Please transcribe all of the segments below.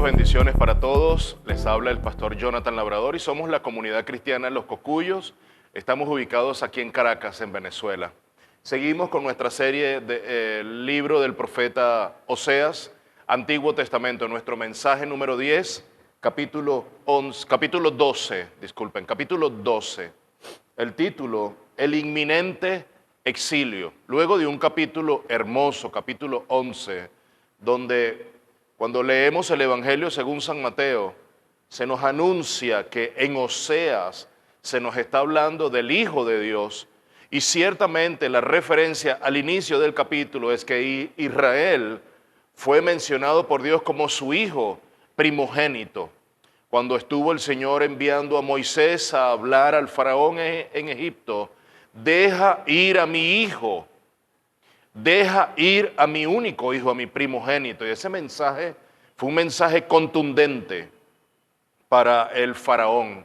bendiciones para todos. Les habla el pastor Jonathan Labrador y somos la comunidad cristiana Los Cocuyos. Estamos ubicados aquí en Caracas, en Venezuela. Seguimos con nuestra serie del libro del profeta Oseas, Antiguo Testamento, nuestro mensaje número 10, capítulo 12. El título, El inminente exilio. Luego de un capítulo hermoso, capítulo 11, donde cuando leemos el Evangelio según San Mateo, se nos anuncia que en Oseas se nos está hablando del Hijo de Dios, y ciertamente la referencia al inicio del capítulo es que Israel fue mencionado por Dios como su hijo primogénito. Cuando estuvo el Señor enviando a Moisés a hablar al faraón en Egipto, deja ir a mi hijo, deja ir a mi único hijo, a mi primogénito. Y ese mensaje fue un mensaje contundente para el faraón.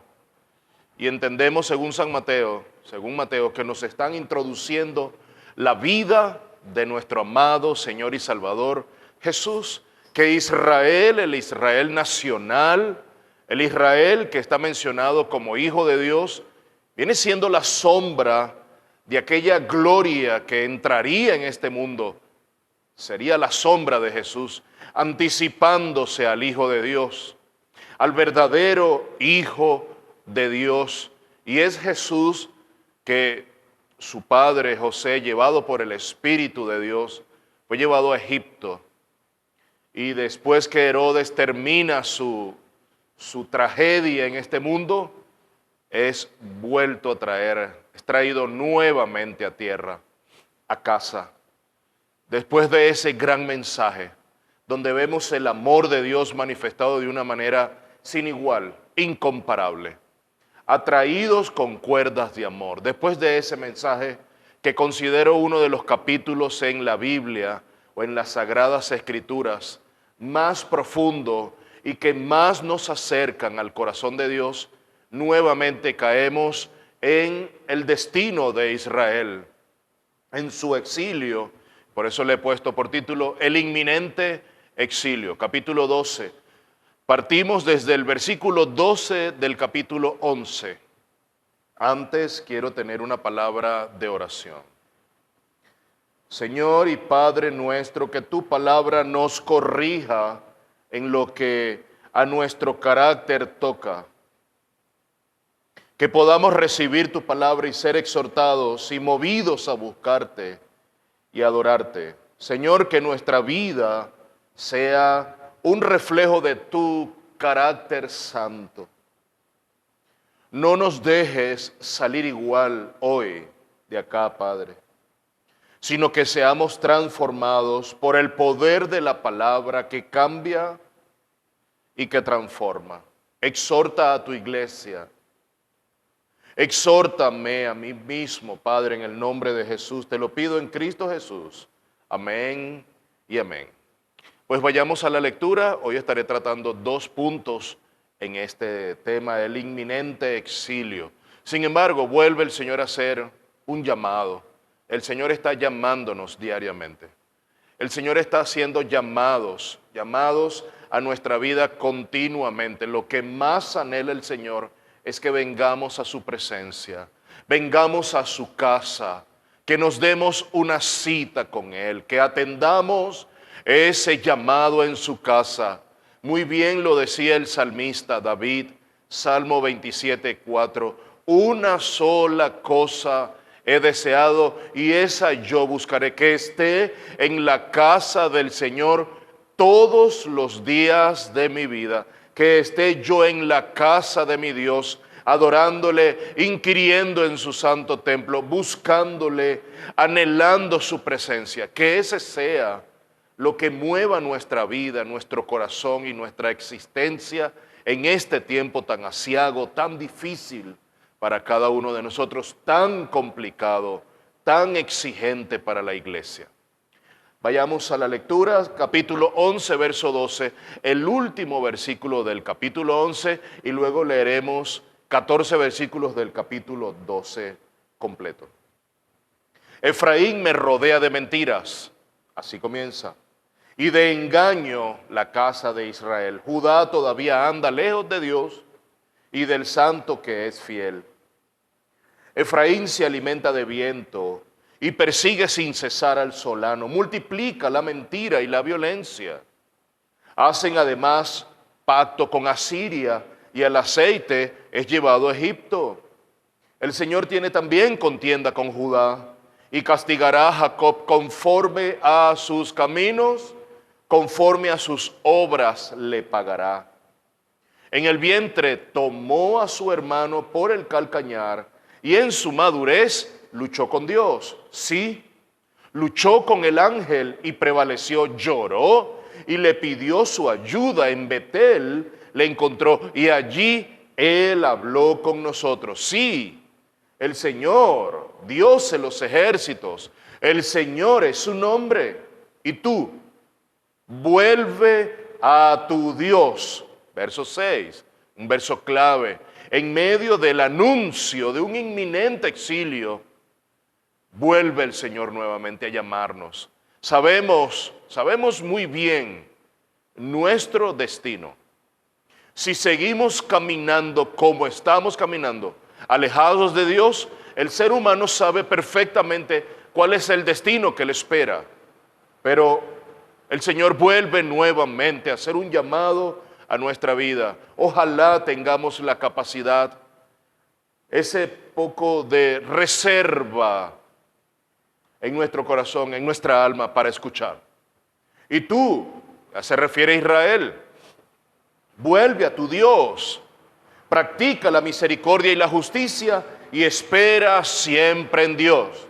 Y entendemos según Mateo, que nos están introduciendo la vida de nuestro amado Señor y Salvador Jesús, que Israel, el Israel nacional, el Israel que está mencionado como Hijo de Dios, viene siendo la sombra de aquella gloria que entraría en este mundo. Sería la sombra de Jesús, anticipándose al Hijo de Dios, al verdadero Hijo de Dios. Y es Jesús que su padre José, llevado por el Espíritu de Dios, fue llevado a Egipto. Y después que Herodes termina su tragedia en este mundo, es vuelto a traer, es traído nuevamente a tierra, a casa. Después de ese gran mensaje, donde vemos el amor de Dios manifestado de una manera sin igual, incomparable, atraídos con cuerdas de amor. Después de ese mensaje, que considero uno de los capítulos en la Biblia o en las Sagradas Escrituras más profundo y que más nos acercan al corazón de Dios, nuevamente caemos en el destino de Israel, en su exilio. Por eso le he puesto por título El inminente exilio, capítulo 12. Partimos desde el versículo 12 del capítulo 11. Antes quiero tener una palabra de oración. Señor y Padre nuestro, que tu palabra nos corrija en lo que a nuestro carácter toca. Que podamos recibir tu palabra y ser exhortados y movidos a buscarte y adorarte. Señor, que nuestra vida sea un reflejo de tu carácter santo. No nos dejes salir igual hoy de acá, Padre, sino que seamos transformados por el poder de la palabra que cambia y que transforma. Exhorta a tu iglesia. Exhórtame a mí mismo, Padre, en el nombre de Jesús. Te lo pido en Cristo Jesús. Amén y amén. Pues vayamos a la lectura. Hoy estaré tratando 2 puntos en este tema, el inminente exilio. Sin embargo, vuelve el Señor a hacer un llamado. El Señor está llamándonos diariamente. El Señor está haciendo llamados a nuestra vida continuamente. Lo que más anhela el Señor es que vengamos a su presencia, vengamos a su casa, que nos demos una cita con Él, que atendamos ese llamado en su casa. Muy bien lo decía el salmista David, Salmo 27:4, una sola cosa he deseado y esa yo buscaré, que esté en la casa del Señor todos los días de mi vida, que esté yo en la casa de mi Dios, adorándole, inquiriendo en su santo templo, buscándole, anhelando su presencia. Que ese sea lo que mueva nuestra vida, nuestro corazón y nuestra existencia en este tiempo tan aciago, tan difícil para cada uno de nosotros, tan complicado, tan exigente para la iglesia. Vayamos a la lectura, capítulo 11, verso 12, el último versículo del capítulo 11, y luego leeremos 14 versículos del capítulo 12 completo. Efraín me rodea de mentiras, así comienza, y de engaño la casa de Israel. Judá todavía anda lejos de Dios y del santo que es fiel. Efraín se alimenta de viento y persigue sin cesar al solano, multiplica la mentira y la violencia. Hacen además pacto con Asiria y el aceite es llevado a Egipto. El Señor tiene también contienda con Judá y castigará a Jacob conforme a sus caminos, conforme a sus obras le pagará. En el vientre tomó a su hermano por el calcañar y en su madurez luchó con Dios. Sí, luchó con el ángel y prevaleció, lloró y le pidió su ayuda. En Betel le encontró y allí él habló con nosotros. Sí, el Señor, Dios de los ejércitos, el Señor es su nombre. Y tú, vuelve a tu Dios. Verso 6, un verso clave. En medio del anuncio de un inminente exilio, vuelve el Señor nuevamente a llamarnos. Sabemos muy bien nuestro destino. Si seguimos caminando como estamos caminando, alejados de Dios, el ser humano sabe perfectamente cuál es el destino que le espera. Pero el Señor vuelve nuevamente a hacer un llamado a nuestra vida. Ojalá tengamos la capacidad, ese poco de reserva en nuestro corazón, en nuestra alma para escuchar. Y tú, se refiere a Israel, vuelve a tu Dios, practica la misericordia y la justicia y espera siempre en Dios.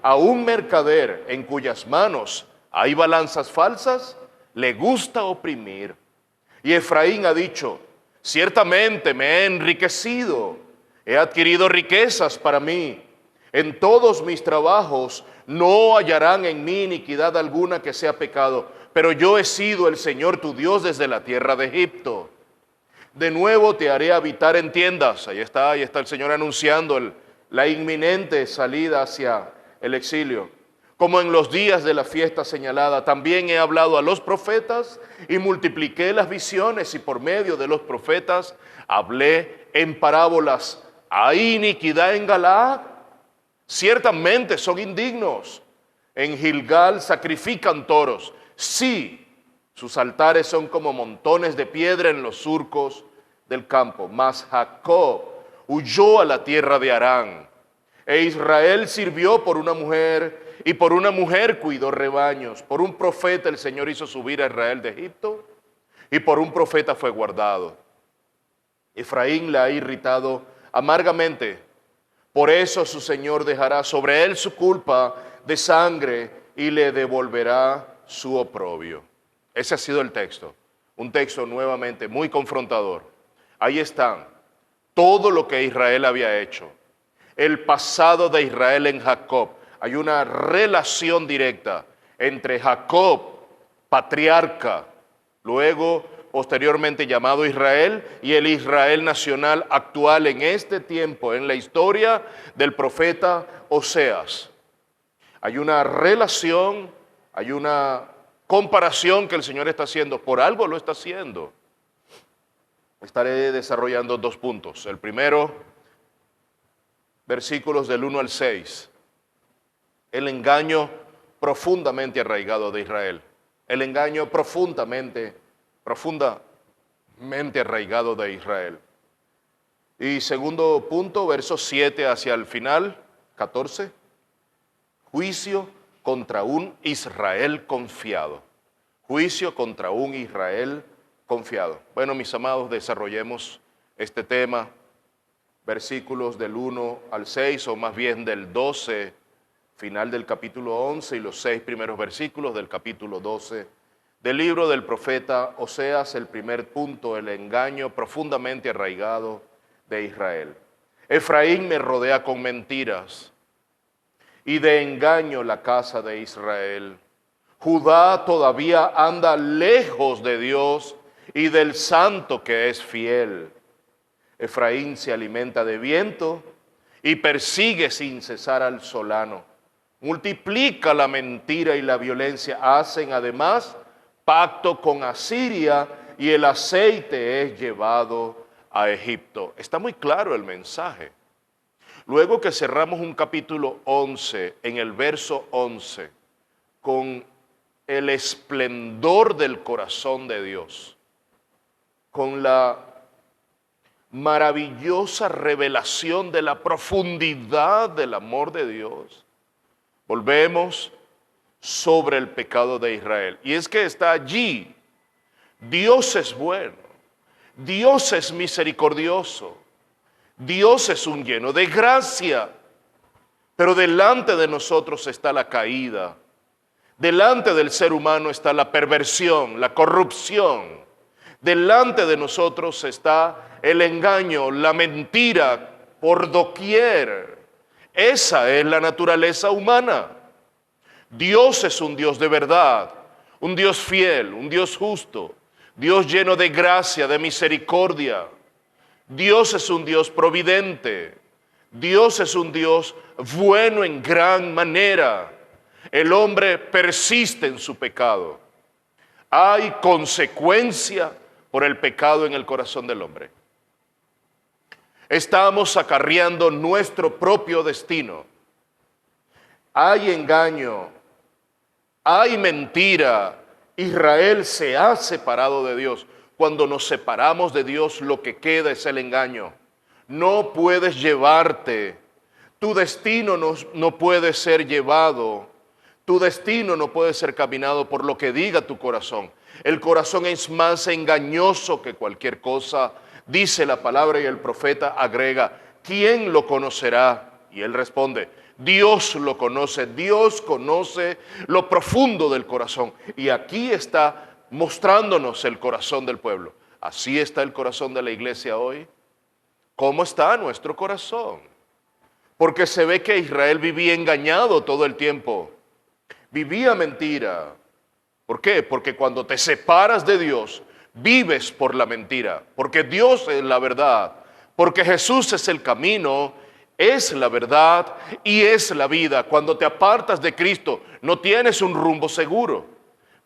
A un mercader en cuyas manos hay balanzas falsas, le gusta oprimir. Y Efraín ha dicho, ciertamente me he enriquecido, he adquirido riquezas para mí. En todos mis trabajos no hallarán en mí iniquidad alguna que sea pecado, pero yo he sido el Señor tu Dios desde la tierra de Egipto. De nuevo te haré habitar en tiendas. Ahí está el Señor anunciando la inminente salida hacia el exilio. Como en los días de la fiesta señalada, también he hablado a los profetas y multipliqué las visiones y por medio de los profetas hablé en parábolas. ¿Hay iniquidad en Galaad? Ciertamente son indignos. En Gilgal sacrifican toros. Sí, sus altares son como montones de piedra en los surcos del campo. Mas Jacob huyó a la tierra de Harán. E Israel sirvió por una mujer y por una mujer cuidó rebaños. Por un profeta el Señor hizo subir a Israel de Egipto y por un profeta fue guardado. Efraín la ha irritado amargamente. Por eso su Señor dejará sobre él su culpa de sangre y le devolverá su oprobio. Ese ha sido el texto. Un texto nuevamente muy confrontador. Ahí está todo lo que Israel había hecho. El pasado de Israel en Jacob. Hay una relación directa entre Jacob, patriarca, luego posteriormente llamado Israel, y el Israel nacional actual en este tiempo, en la historia del profeta Oseas. Hay una relación, hay una comparación que el Señor está haciendo, por algo lo está haciendo. Estaré desarrollando 2 puntos. El primero, versículos del 1 al 6. El engaño profundamente arraigado de Israel. El engaño profundamente arraigado de Israel. Y segundo punto, versos 7 hacia el final, 14. Juicio contra un Israel confiado. Juicio contra un Israel confiado. Bueno, mis amados, desarrollemos este tema. Versículos del 1 al 6, o más bien del 12, final del capítulo 11, y los 6 primeros versículos del capítulo 12 del libro del profeta Oseas. El primer punto, el engaño profundamente arraigado de Israel. Efraín me rodea con mentiras, y de engaño la casa de Israel. Judá todavía anda lejos de Dios y del santo que es fiel. Efraín se alimenta de viento y persigue sin cesar al solano. Multiplica la mentira y la violencia. Hacen además pacto con Asiria y el aceite es llevado a Egipto. Está muy claro el mensaje. Luego que cerramos un capítulo 11, en el verso 11, con el esplendor del corazón de Dios, con la maravillosa revelación de la profundidad del amor de Dios, volvemos sobre el pecado de Israel. Y es que está allí. Dios es bueno, Dios es misericordioso, Dios es un lleno de gracia, pero delante de nosotros está la caída, delante del ser humano está la perversión, la corrupción, delante de nosotros está el engaño, la mentira por doquier. Esa es la naturaleza humana. Dios es un Dios de verdad, un Dios fiel, un Dios justo, Dios lleno de gracia, de misericordia. Dios es un Dios providente. Dios es un Dios bueno en gran manera. El hombre persiste en su pecado. Hay consecuencia por el pecado en el corazón del hombre. Estamos acarreando nuestro propio destino. Hay engaño, hay mentira. Israel se ha separado de Dios. Cuando nos separamos de Dios, lo que queda es el engaño. No puedes llevarte. Tu destino no puede ser llevado. Tu destino no puede ser caminado por lo que diga tu corazón. El corazón es más engañoso que cualquier cosa. Dice la palabra y el profeta agrega, ¿quién lo conocerá? Y él responde, Dios lo conoce. Dios conoce lo profundo del corazón. Y aquí está mostrándonos el corazón del pueblo. Así está el corazón de la iglesia hoy. ¿Cómo está nuestro corazón? Porque se ve que Israel vivía engañado todo el tiempo. Vivía mentira. ¿Por qué? Porque cuando te separas de Dios, vives por la mentira. Porque Dios es la verdad. Porque Jesús es el camino, es la verdad y es la vida. Cuando te apartas de Cristo, no tienes un rumbo seguro.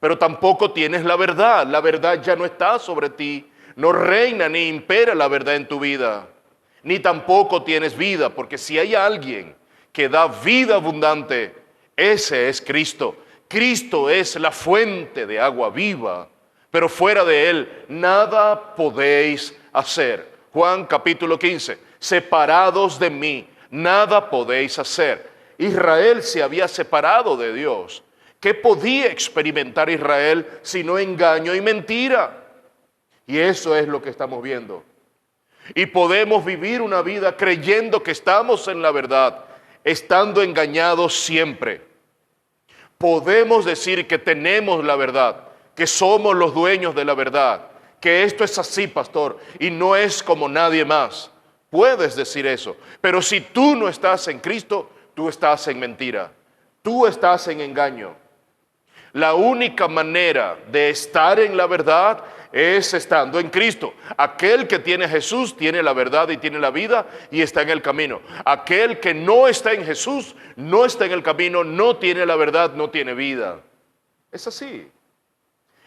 Pero tampoco tienes la verdad. La verdad ya no está sobre ti. No reina ni impera la verdad en tu vida. Ni tampoco tienes vida, porque si hay alguien que da vida abundante, ese es Cristo. Cristo es la fuente de agua viva, pero fuera de Él nada podéis hacer. Juan capítulo 15, separados de mí, nada podéis hacer. Israel se había separado de Dios. ¿Qué podía experimentar Israel sino engaño y mentira? Y eso es lo que estamos viendo. Y podemos vivir una vida creyendo que estamos en la verdad, estando engañados siempre. Podemos decir que tenemos la verdad, que somos los dueños de la verdad, que esto es así, pastor, y no es como nadie más. Puedes decir eso, pero si tú no estás en Cristo, tú estás en mentira, tú estás en engaño. La única manera de estar en la verdad es estando en Cristo. Aquel que tiene a Jesús tiene la verdad y tiene la vida y está en el camino. Aquel que no está en Jesús, no está en el camino, no tiene la verdad, no tiene vida. Es así.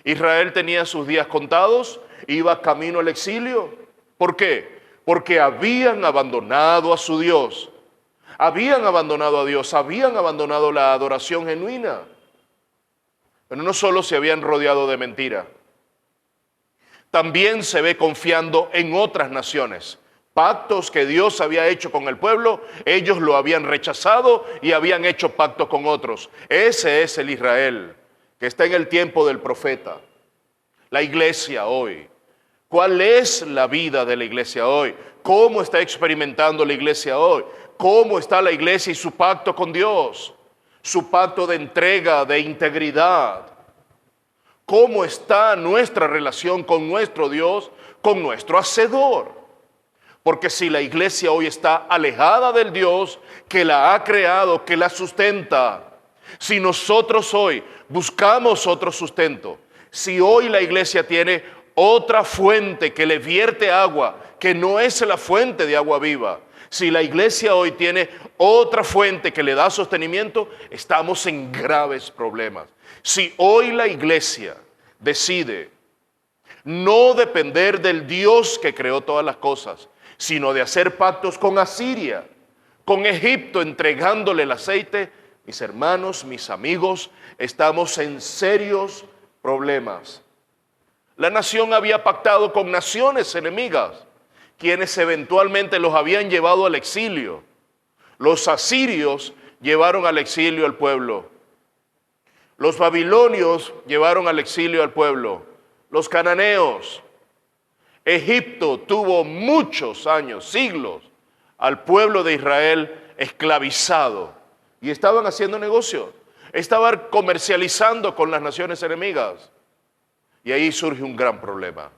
Israel tenía sus días contados, iba camino al exilio. ¿Por qué? Porque habían abandonado a su Dios. Habían abandonado a Dios, habían abandonado la adoración genuina. Pero no solo se habían rodeado de mentira, también se ve confiando en otras naciones. Pactos que Dios había hecho con el pueblo, ellos lo habían rechazado y habían hecho pacto con otros. Ese es el Israel que está en el tiempo del profeta. La iglesia hoy. ¿Cuál es la vida de la iglesia hoy? ¿Cómo está experimentando la iglesia hoy? ¿Cómo está la iglesia y su pacto con Dios? Su pacto de entrega, de integridad. ¿Cómo está nuestra relación con nuestro Dios, con nuestro Hacedor? Porque si la iglesia hoy está alejada del Dios que la ha creado, que la sustenta, si nosotros hoy buscamos otro sustento, si hoy la iglesia tiene otra fuente que le vierte agua, que no es la fuente de agua viva, si la iglesia hoy tiene otra fuente que le da sostenimiento, estamos en graves problemas. Si hoy la iglesia decide no depender del Dios que creó todas las cosas, sino de hacer pactos con Asiria, con Egipto, entregándole el aceite, mis hermanos, mis amigos, estamos en serios problemas. La nación había pactado con naciones enemigas, quienes eventualmente los habían llevado al exilio. Los asirios llevaron al exilio al pueblo. Los babilonios llevaron al exilio al pueblo. Los cananeos. Egipto tuvo muchos años, siglos, al pueblo de Israel esclavizado. Y estaban haciendo negocio. Estaban comercializando con las naciones enemigas. Y ahí surge un gran problema.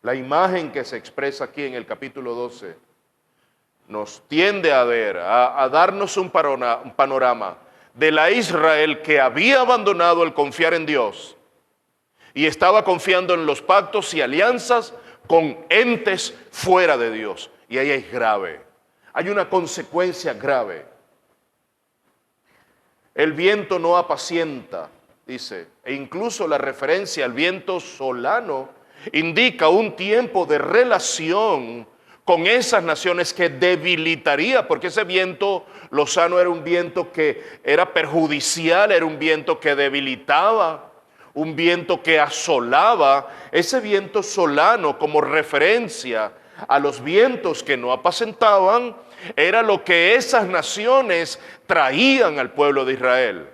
La imagen que se expresa aquí en el capítulo 12 nos tiende a ver, a darnos un panorama de la Israel que había abandonado el confiar en Dios y estaba confiando en los pactos y alianzas con entes fuera de Dios. Y ahí es grave. Hay una consecuencia grave. El viento no apacienta, dice, e incluso la referencia al viento solano indica un tiempo de relación con esas naciones que debilitaría, porque ese viento lozano era un viento que era perjudicial, era un viento que debilitaba, un viento que asolaba. Ese viento solano, como referencia a los vientos que no apacentaban, era lo que esas naciones traían al pueblo de Israel.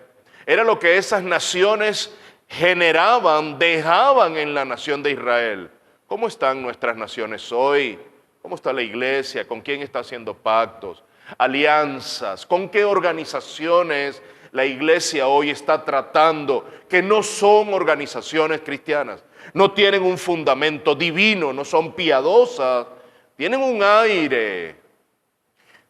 Era lo que esas naciones generaban, dejaban en la nación de Israel. ¿Cómo están nuestras naciones hoy? ¿Cómo está la iglesia? ¿Con quién está haciendo pactos? Alianzas. ¿Con qué organizaciones la iglesia hoy está tratando? Que no son organizaciones cristianas. No tienen un fundamento divino, no son piadosas. Tienen un aire.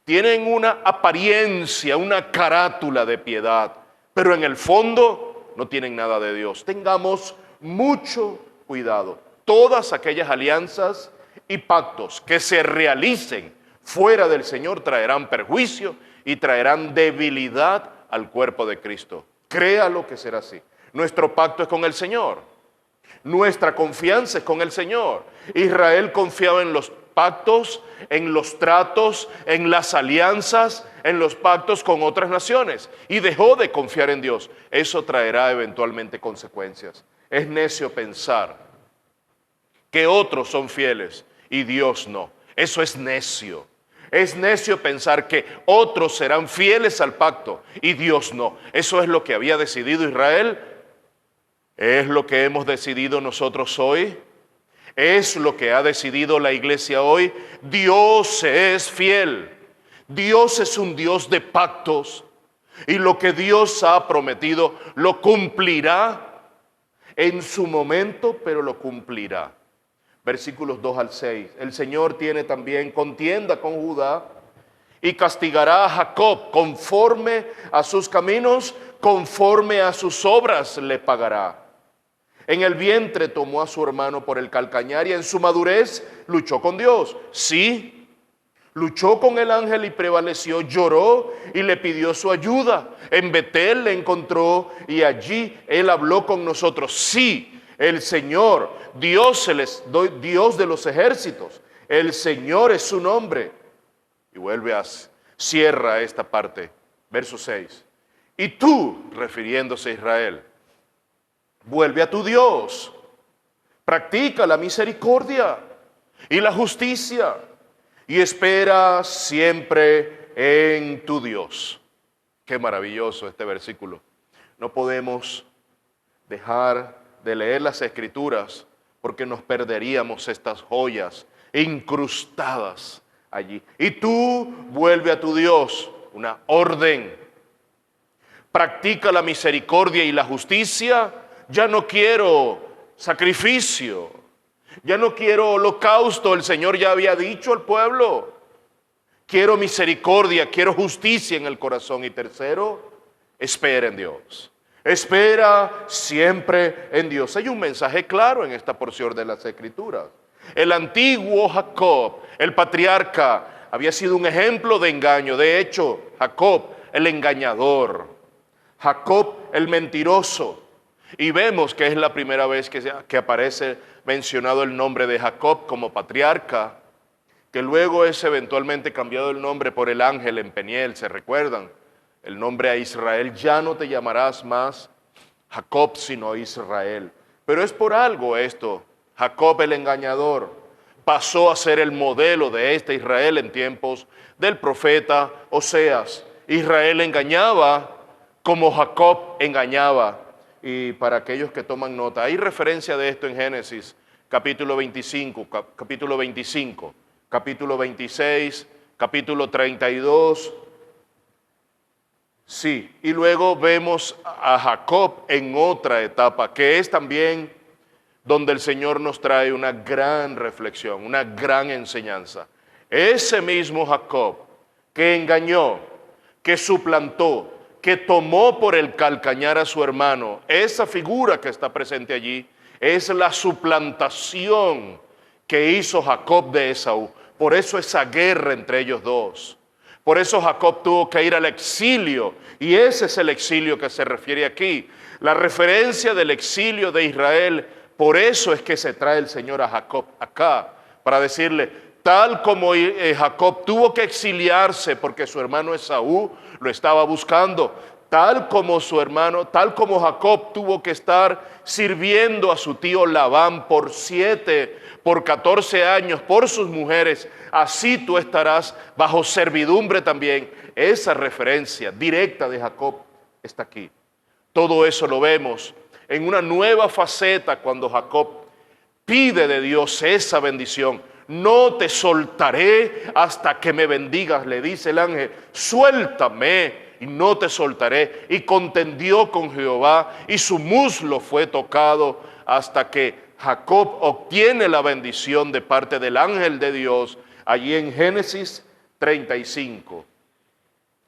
Tienen una apariencia, una carátula de piedad. Pero en el fondo no tienen nada de Dios. Tengamos mucho cuidado. Todas aquellas alianzas y pactos que se realicen fuera del Señor traerán perjuicio y traerán debilidad al cuerpo de Cristo. Créalo que será así. Nuestro pacto es con el Señor. Nuestra confianza es con el Señor. Israel confiaba en los pactos, en los tratos, en las alianzas, en los pactos con otras naciones y dejó de confiar en Dios. Eso traerá eventualmente consecuencias. Es necio pensar que otros son fieles y Dios no. Eso es necio. Es necio pensar que otros serán fieles al pacto y Dios no. Eso es lo que había decidido Israel. Es lo que hemos decidido nosotros hoy. Es lo que ha decidido la iglesia hoy. Dios es fiel. Dios es un Dios de pactos. Y lo que Dios ha prometido lo cumplirá en su momento, pero lo cumplirá. Versículos 2 al 6. El Señor tiene también contienda con Judá y castigará a Jacob conforme a sus caminos, conforme a sus obras le pagará. En el vientre tomó a su hermano por el calcañar y en su madurez luchó con Dios. Sí, luchó con el ángel y prevaleció, lloró y le pidió su ayuda. En Betel le encontró y allí él habló con nosotros. Sí, el Señor, Dios de los ejércitos, el Señor es su nombre. Y cierra esta parte, verso 6. Y tú, refiriéndose a Israel, vuelve a tu Dios, practica la misericordia y la justicia y espera siempre en tu Dios. Qué maravilloso este versículo. No podemos dejar de leer las Escrituras porque nos perderíamos estas joyas incrustadas allí. Y tú vuelve a tu Dios, una orden. Practica la misericordia y la justicia. Ya no quiero sacrificio, ya no quiero holocausto, el Señor ya había dicho al pueblo. Quiero misericordia, quiero justicia en el corazón. Y tercero, espera en Dios. Espera siempre en Dios. Hay un mensaje claro en esta porción de las Escrituras. El antiguo Jacob, el patriarca, había sido un ejemplo de engaño. De hecho, Jacob, el engañador. Jacob, el mentiroso. Y vemos que es la primera vez que aparece mencionado el nombre de Jacob como patriarca, que luego es eventualmente cambiado el nombre por el ángel en Peniel, ¿se recuerdan? El nombre a Israel, ya no te llamarás más Jacob, sino Israel. Pero es por algo esto. Jacob el engañador pasó a ser el modelo de este Israel en tiempos del profeta Oseas. Israel engañaba como Jacob engañaba. Y para aquellos que toman nota, hay referencia de esto en Génesis, capítulo 25, capítulo 25, capítulo 26, capítulo 32. Sí, y luego vemos a Jacob en otra etapa, que es también donde el Señor nos trae una gran reflexión, una gran enseñanza. Ese mismo Jacob que engañó, que suplantó, que tomó por el calcañar a su hermano, esa figura que está presente allí, es la suplantación que hizo Jacob de Esaú. Por eso esa guerra entre ellos dos. Por eso Jacob tuvo que ir al exilio, y ese es el exilio que se refiere aquí. La referencia del exilio de Israel, por eso es que se trae el Señor a Jacob acá, para decirle, tal como Jacob tuvo que exiliarse porque su hermano Esaú lo estaba buscando, tal como su hermano, tal como Jacob tuvo que estar sirviendo a su tío Labán por 14 años, por sus mujeres, así tú estarás bajo servidumbre también. Esa referencia directa de Jacob está aquí. Todo eso lo vemos en una nueva faceta cuando Jacob pide de Dios esa bendición. No te soltaré hasta que me bendigas, le dice el ángel, suéltame y no te soltaré. Y contendió con Jehová y su muslo fue tocado hasta que Jacob obtiene la bendición de parte del ángel de Dios, allí en Génesis 35.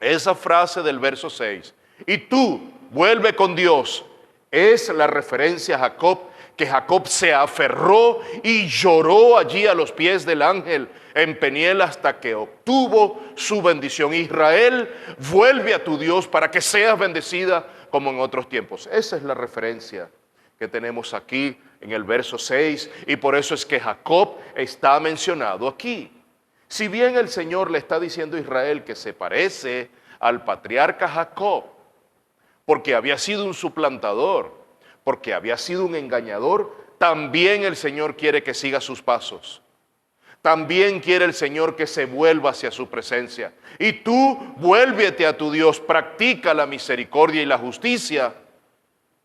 Esa frase del verso 6, y tú vuelve con Dios, es la referencia a Jacob, que Jacob se aferró y lloró allí a los pies del ángel en Peniel hasta que obtuvo su bendición. Israel, vuelve a tu Dios para que seas bendecida como en otros tiempos. Esa es la referencia que tenemos aquí en el verso 6, y por eso es que Jacob está mencionado aquí. Si bien el Señor le está diciendo a Israel que se parece al patriarca Jacob, porque había sido un suplantador, porque había sido un engañador, también el Señor quiere que siga sus pasos. También quiere el Señor que se vuelva hacia su presencia. Y tú vuélvete a tu Dios, practica la misericordia y la justicia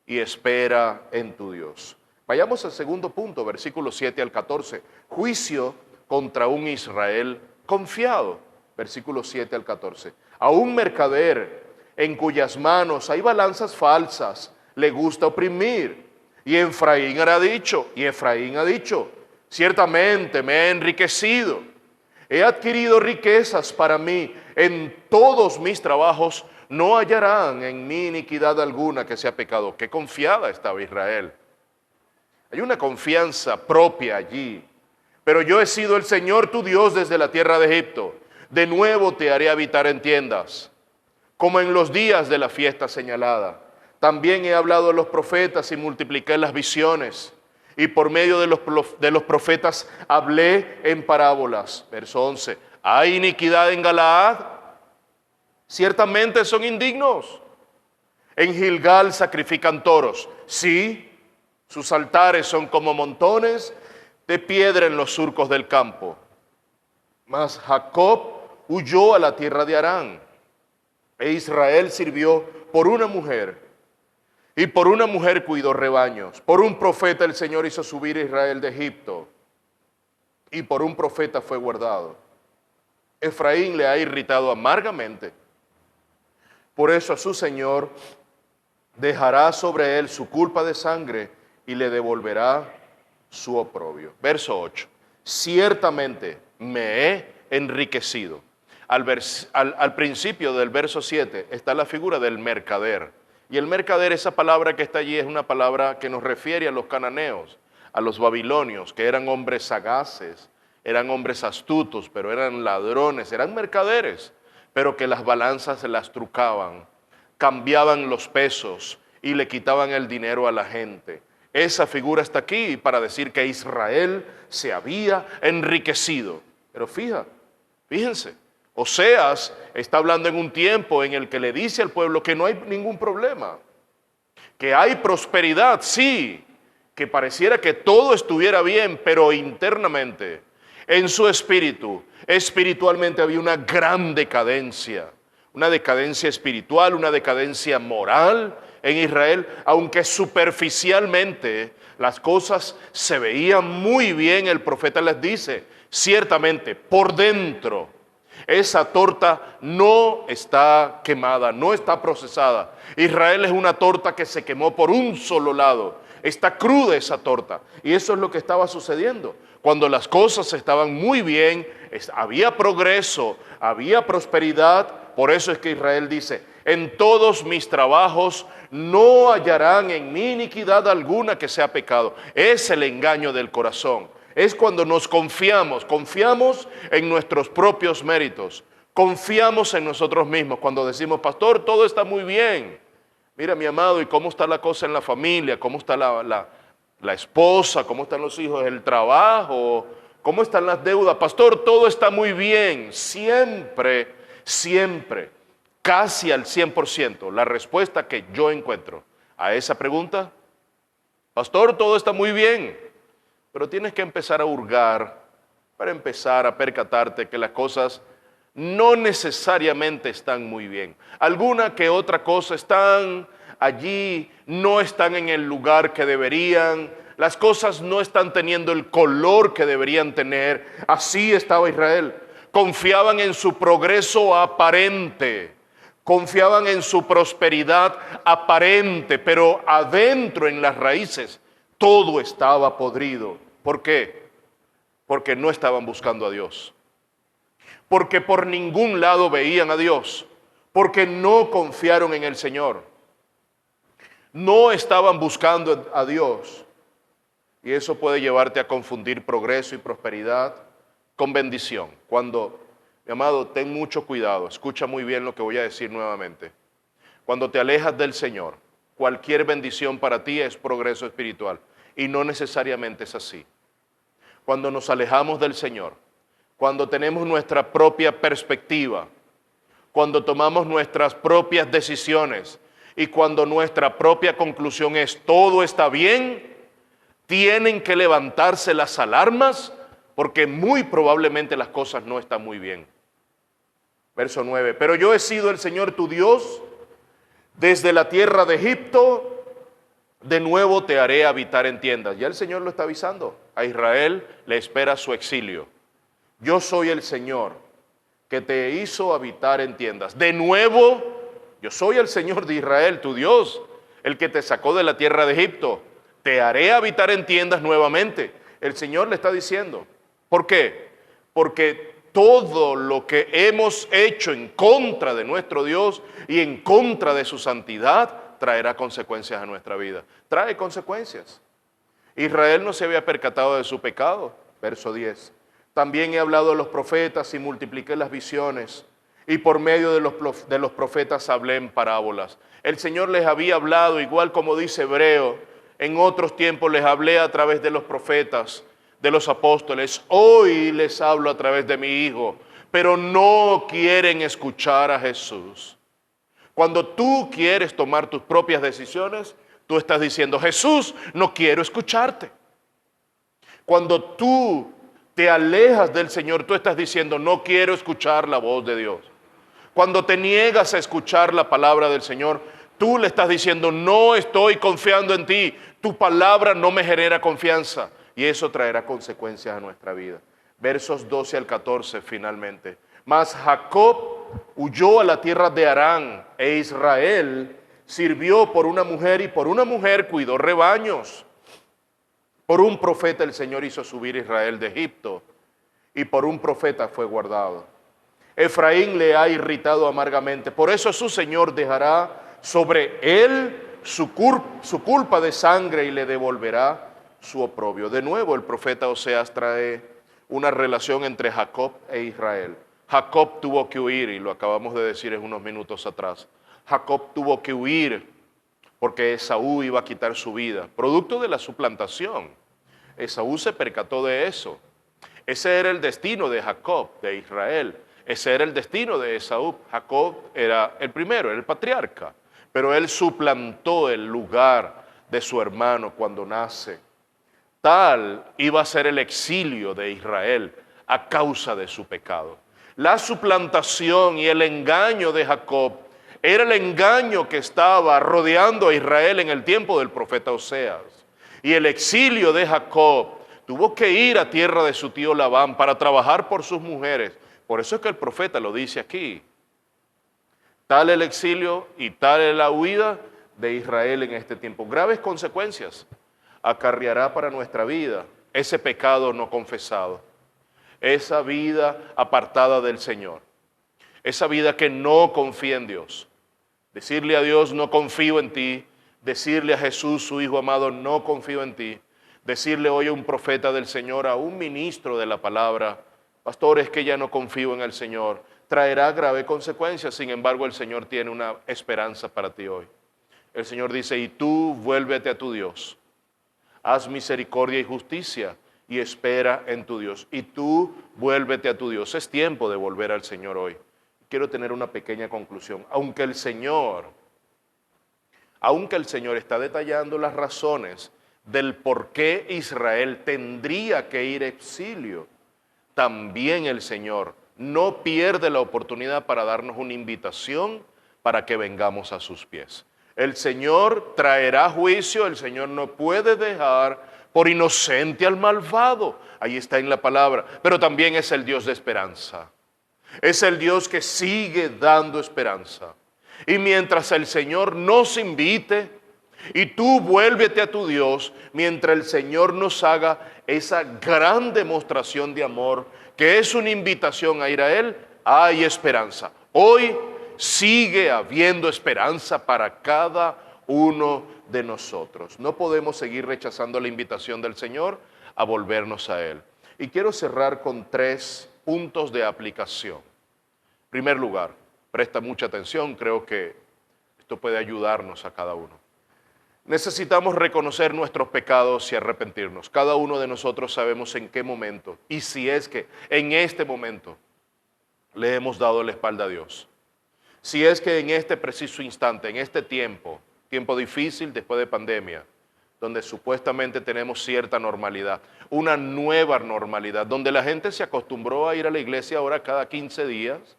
y espera en tu Dios. Vayamos al segundo punto, versículos 7 al 14. Juicio contra un Israel confiado. Versículos 7 al 14. A un mercader en cuyas manos hay balanzas falsas, le gusta oprimir. Y Efraín ha dicho, ciertamente me he enriquecido, he adquirido riquezas para mí, en todos mis trabajos no hallarán en mí iniquidad alguna que sea pecado. Qué confiada estaba Israel. Hay una confianza propia allí. Pero yo he sido el Señor tu Dios desde la tierra de Egipto. De nuevo te haré habitar en tiendas, como en los días de la fiesta señalada. También he hablado a los profetas y multipliqué las visiones. Y por medio de los profetas hablé en parábolas. Verso 11. ¿Hay iniquidad en Galaad? Ciertamente son indignos. En Gilgal sacrifican toros. Sí, sus altares son como montones de piedra en los surcos del campo. Mas Jacob huyó a la tierra de Harán. E Israel sirvió por una mujer. Y por una mujer cuidó rebaños. Por un profeta el Señor hizo subir a Israel de Egipto. Y por un profeta fue guardado. Efraín le ha irritado amargamente. Por eso a su Señor dejará sobre él su culpa de sangre y le devolverá su oprobio. Verso 8. Ciertamente me he enriquecido. Al principio del verso 7 está la figura del mercader. Y el mercader, esa palabra que está allí, es una palabra que nos refiere a los cananeos, a los babilonios, que eran hombres sagaces, eran hombres astutos, pero eran ladrones, eran mercaderes, pero que las balanzas se las trucaban, cambiaban los pesos y le quitaban el dinero a la gente. Esa figura está aquí para decir que Israel se había enriquecido. Pero fíjense, Oseas está hablando en un tiempo en el que le dice al pueblo que no hay ningún problema, que hay prosperidad, sí, que pareciera que todo estuviera bien, pero internamente, en su espíritu, espiritualmente había una gran decadencia espiritual, una decadencia moral en Israel, aunque superficialmente las cosas se veían muy bien. El profeta les dice, ciertamente, por dentro, esa torta no está quemada, no está procesada. Israel es una torta que se quemó por un solo lado. Está cruda esa torta. Y eso es lo que estaba sucediendo. Cuando las cosas estaban muy bien, había progreso, había prosperidad. Por eso es que Israel dice, en todos mis trabajos no hallarán en mí iniquidad alguna que sea pecado. Es el engaño del corazón. Es cuando nos confiamos en nuestros propios méritos, confiamos en nosotros mismos. Cuando decimos, pastor, todo está muy bien. Mira, mi amado, ¿y cómo está la cosa en la familia? ¿Cómo está la esposa? ¿Cómo están los hijos? ¿El trabajo? ¿Cómo están las deudas? Pastor, todo está muy bien. Siempre, casi al 100%, la respuesta que yo encuentro a esa pregunta, pastor, todo está muy bien. Pero tienes que empezar a hurgar para empezar a percatarte que las cosas no necesariamente están muy bien. Alguna que otra cosa están allí, no están en el lugar que deberían, las cosas no están teniendo el color que deberían tener. Así estaba Israel. Confiaban en su progreso aparente, confiaban en su prosperidad aparente, pero adentro en las raíces todo estaba podrido. ¿Por qué? Porque no estaban buscando a Dios. Porque por ningún lado veían a Dios. Porque no confiaron en el Señor. No estaban buscando a Dios. Y eso puede llevarte a confundir progreso y prosperidad con bendición. Cuando, mi amado, ten mucho cuidado. Escucha muy bien lo que voy a decir nuevamente. Cuando te alejas del Señor, cualquier bendición para ti es progreso espiritual. Y no necesariamente es así. Cuando nos alejamos del Señor, cuando tenemos nuestra propia perspectiva, cuando tomamos nuestras propias decisiones y cuando nuestra propia conclusión es todo está bien, tienen que levantarse las alarmas porque muy probablemente las cosas no están muy bien. Verso 9, pero yo he sido el Señor tu Dios desde la tierra de Egipto. De nuevo te haré habitar en tiendas. Ya el Señor lo está avisando. A Israel le espera su exilio. Yo soy el Señor que te hizo habitar en tiendas. De nuevo, yo soy el Señor de Israel, tu Dios, el que te sacó de la tierra de Egipto. Te haré habitar en tiendas nuevamente. El Señor le está diciendo. ¿Por qué? Porque todo lo que hemos hecho en contra de nuestro Dios y en contra de su santidad traerá consecuencias a nuestra vida. Trae consecuencias. Israel no se había percatado de su pecado. Verso 10. También he hablado a los profetas y multipliqué las visiones. Y por medio de los profetas hablé en parábolas. El Señor les había hablado, igual como dice Hebreo, en otros tiempos les hablé a través de los profetas, de los apóstoles. Hoy les hablo a través de mi Hijo, pero no quieren escuchar a Jesús. Cuando tú quieres tomar tus propias decisiones, tú estás diciendo, Jesús, no quiero escucharte. Cuando tú te alejas del Señor, tú estás diciendo, no quiero escuchar la voz de Dios. Cuando te niegas a escuchar la palabra del Señor, tú le estás diciendo, no estoy confiando en ti, tu palabra no me genera confianza. Y eso traerá consecuencias a nuestra vida. Versos 12 al 14 finalmente. Mas Jacob huyó a la tierra de Harán, e Israel sirvió por una mujer y por una mujer cuidó rebaños. Por un profeta el Señor hizo subir a Israel de Egipto y por un profeta fue guardado. Efraín le ha irritado amargamente, por eso su Señor dejará sobre él su culpa de sangre y le devolverá su oprobio. De nuevo el profeta Oseas trae una relación entre Jacob e Israel. Jacob tuvo que huir, y lo acabamos de decir en unos minutos atrás. Jacob tuvo que huir porque Esaú iba a quitar su vida, producto de la suplantación. Esaú se percató de eso. Ese era el destino de Jacob, de Israel. Ese era el destino de Esaú. Jacob era el primero, era el patriarca, pero él suplantó el lugar de su hermano cuando nace. Tal iba a ser el exilio de Israel a causa de su pecado. La suplantación y el engaño de Jacob era el engaño que estaba rodeando a Israel en el tiempo del profeta Oseas. Y el exilio de Jacob tuvo que ir a tierra de su tío Labán para trabajar por sus mujeres. Por eso es que el profeta lo dice aquí. Tal el exilio y tal es la huida de Israel en este tiempo. Graves consecuencias acarreará para nuestra vida ese pecado no confesado, esa vida apartada del Señor, esa vida que no confía en Dios. Decirle a Dios, no confío en ti. Decirle a Jesús, su Hijo amado, no confío en ti. Decirle hoy a un profeta del Señor, a un ministro de la palabra, pastor, es que ya no confío en el Señor, traerá graves consecuencias. Sin embargo, el Señor tiene una esperanza para ti hoy. El Señor dice, y tú vuélvete a tu Dios. Haz misericordia y justicia y espera en tu Dios. Y tú vuélvete a tu Dios. Es tiempo de volver al Señor hoy. Quiero tener una pequeña conclusión. Aunque el Señor está detallando las razones del por qué Israel tendría que ir a exilio, también el Señor no pierde la oportunidad para darnos una invitación para que vengamos a sus pies. El Señor traerá juicio, el Señor no puede dejar por inocente al malvado. Ahí está en la palabra, pero también es el Dios de esperanza. Es el Dios que sigue dando esperanza. Y mientras el Señor nos invite y tú vuélvete a tu Dios, mientras el Señor nos haga esa gran demostración de amor, que es una invitación a ir a Él, hay esperanza. Hoy sigue habiendo esperanza para cada uno de nosotros. No podemos seguir rechazando la invitación del Señor a volvernos a Él. Y quiero cerrar con 3 puntos de aplicación. En primer lugar, presta mucha atención, creo que esto puede ayudarnos a cada uno. Necesitamos reconocer nuestros pecados y arrepentirnos. Cada uno de nosotros sabemos en qué momento, y si es que en este momento le hemos dado la espalda a Dios. Si es que en este preciso instante, en este tiempo difícil después de pandemia, donde supuestamente tenemos cierta normalidad, una nueva normalidad, donde la gente se acostumbró a ir a la iglesia ahora cada 15 días,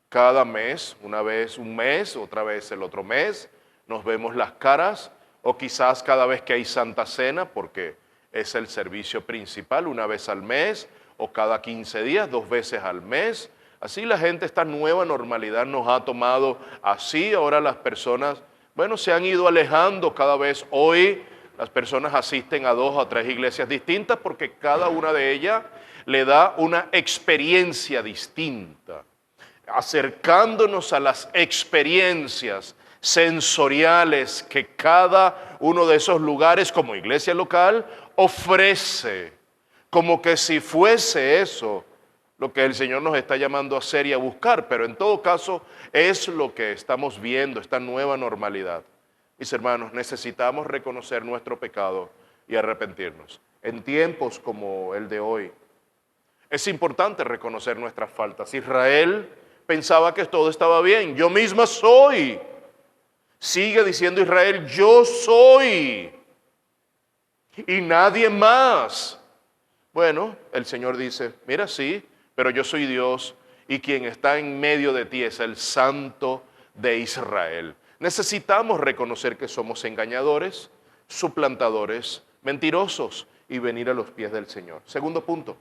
cada mes, una vez un mes, otra vez el otro mes, nos vemos las caras, o quizás cada vez que hay Santa Cena, porque es el servicio principal, una vez al mes, o cada 15 días, 2 veces al mes. Así la gente, esta nueva normalidad nos ha tomado así. Ahora las personas, se han ido alejando cada vez. Hoy las personas asisten a 2 o 3 iglesias distintas porque cada una de ellas le da una experiencia distinta, acercándonos a las experiencias sensoriales que cada uno de esos lugares como iglesia local ofrece, como que si fuese eso lo que el Señor nos está llamando a hacer y a buscar, pero en todo caso es lo que estamos viendo, esta nueva normalidad. Mis hermanos, necesitamos reconocer nuestro pecado y arrepentirnos. En tiempos como el de hoy, es importante reconocer nuestras faltas. Israel pensaba que todo estaba bien. Yo misma soy. Sigue diciendo Israel, yo soy. Y nadie más. Bueno, el Señor dice, mira, sí, pero yo soy Dios y quien está en medio de ti es el Santo de Israel. Necesitamos reconocer que somos engañadores, suplantadores, mentirosos y venir a los pies del Señor. Segundo punto.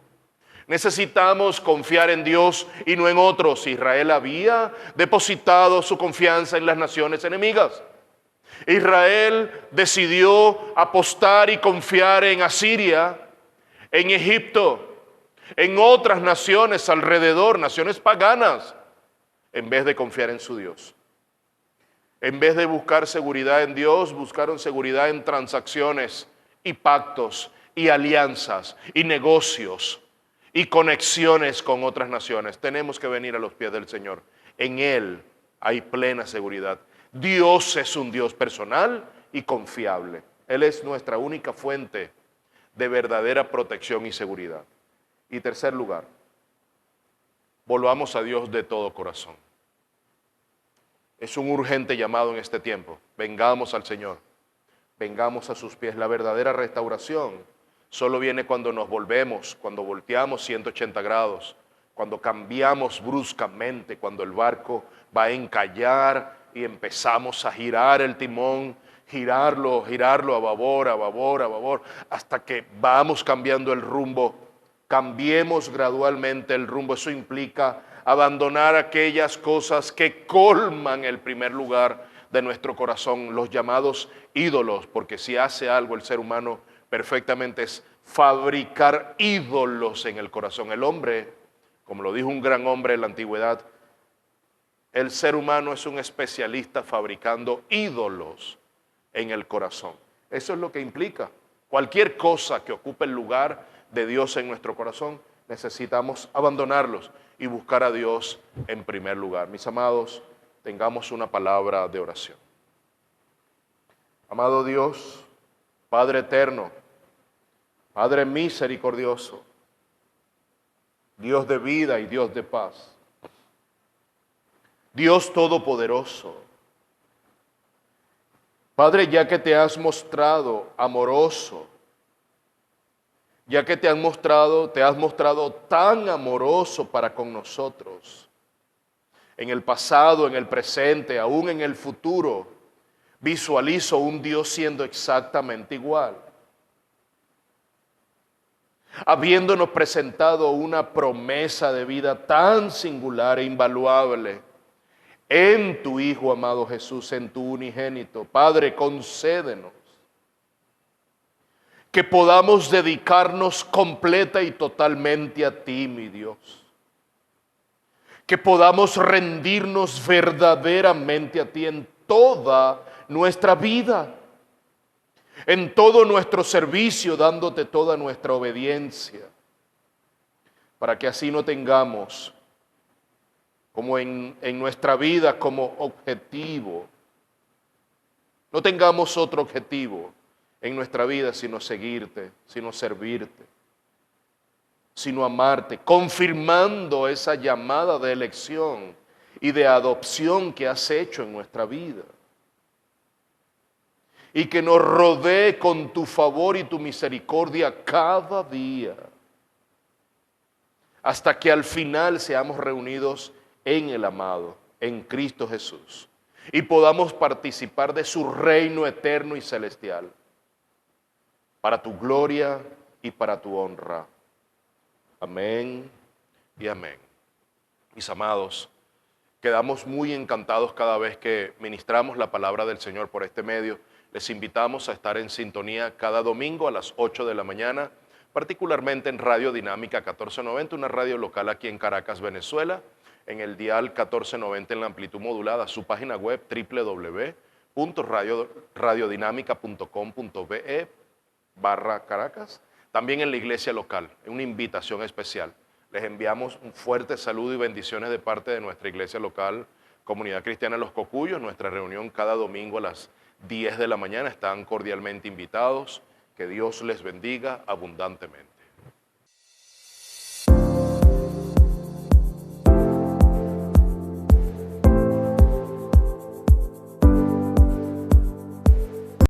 Necesitamos confiar en Dios y no en otros. Israel había depositado su confianza en las naciones enemigas. Israel decidió apostar y confiar en Asiria, en Egipto, en otras naciones alrededor, naciones paganas, en vez de confiar en su Dios. En vez de buscar seguridad en Dios, buscaron seguridad en transacciones y pactos y alianzas y negocios y conexiones con otras naciones. Tenemos que venir a los pies del Señor. En Él hay plena seguridad. Dios es un Dios personal y confiable. Él es nuestra única fuente de verdadera protección y seguridad. Y tercer lugar, volvamos a Dios de todo corazón. Es un urgente llamado en este tiempo. Vengamos al Señor, vengamos a sus pies. La verdadera restauración solo viene cuando nos volvemos, cuando volteamos 180 grados, cuando cambiamos bruscamente, cuando el barco va a encallar y empezamos a girar el timón, girarlo a babor, hasta que vamos cambiando el rumbo. Cambiemos gradualmente el rumbo. Eso implica abandonar aquellas cosas que colman el primer lugar de nuestro corazón, los llamados ídolos, porque si hace algo el ser humano perfectamente es fabricar ídolos en el corazón. El hombre, como lo dijo un gran hombre en la antigüedad, el ser humano es un especialista fabricando ídolos en el corazón. Eso es lo que implica. Cualquier cosa que ocupe el lugar de Dios en nuestro corazón, necesitamos abandonarlos y buscar a Dios en primer lugar. Mis amados, tengamos una palabra de oración. Amado Dios, Padre eterno, Padre misericordioso, Dios de vida y Dios de paz, Dios todopoderoso, Padre, ya que te has mostrado amoroso, ya que te has mostrado tan amoroso para con nosotros, en el pasado, en el presente, aún en el futuro, visualizo un Dios siendo exactamente igual, habiéndonos presentado una promesa de vida tan singular e invaluable en tu Hijo amado Jesús, en tu unigénito. Padre, concédenos que podamos dedicarnos completa y totalmente a ti, mi Dios. Que podamos rendirnos verdaderamente a ti en toda nuestra vida, en todo nuestro servicio, dándote toda nuestra obediencia, para que así no tengamos como en nuestra vida como objetivo, no tengamos otro objetivo en nuestra vida sino seguirte, sino servirte, sino amarte, confirmando esa llamada de elección y de adopción que has hecho en nuestra vida. Y que nos rodee con tu favor y tu misericordia cada día, hasta que al final seamos reunidos en el amado, en Cristo Jesús, y podamos participar de su reino eterno y celestial, para tu gloria y para tu honra. Amén y amén. Mis amados, quedamos muy encantados cada vez que ministramos la palabra del Señor por este medio. Les invitamos a estar en sintonía cada domingo a las 8 de la mañana, particularmente en Radio Dinámica 1490, una radio local aquí en Caracas, Venezuela, en el dial 1490 en la amplitud modulada, su página web www.radiodinámica.com.be/Caracas, también en la iglesia local, una invitación especial. Les enviamos un fuerte saludo y bendiciones de parte de nuestra iglesia local, Comunidad Cristiana Los Cocuyos. Nuestra reunión cada domingo a las 10 de la mañana, están cordialmente invitados. Que Dios les bendiga abundantemente.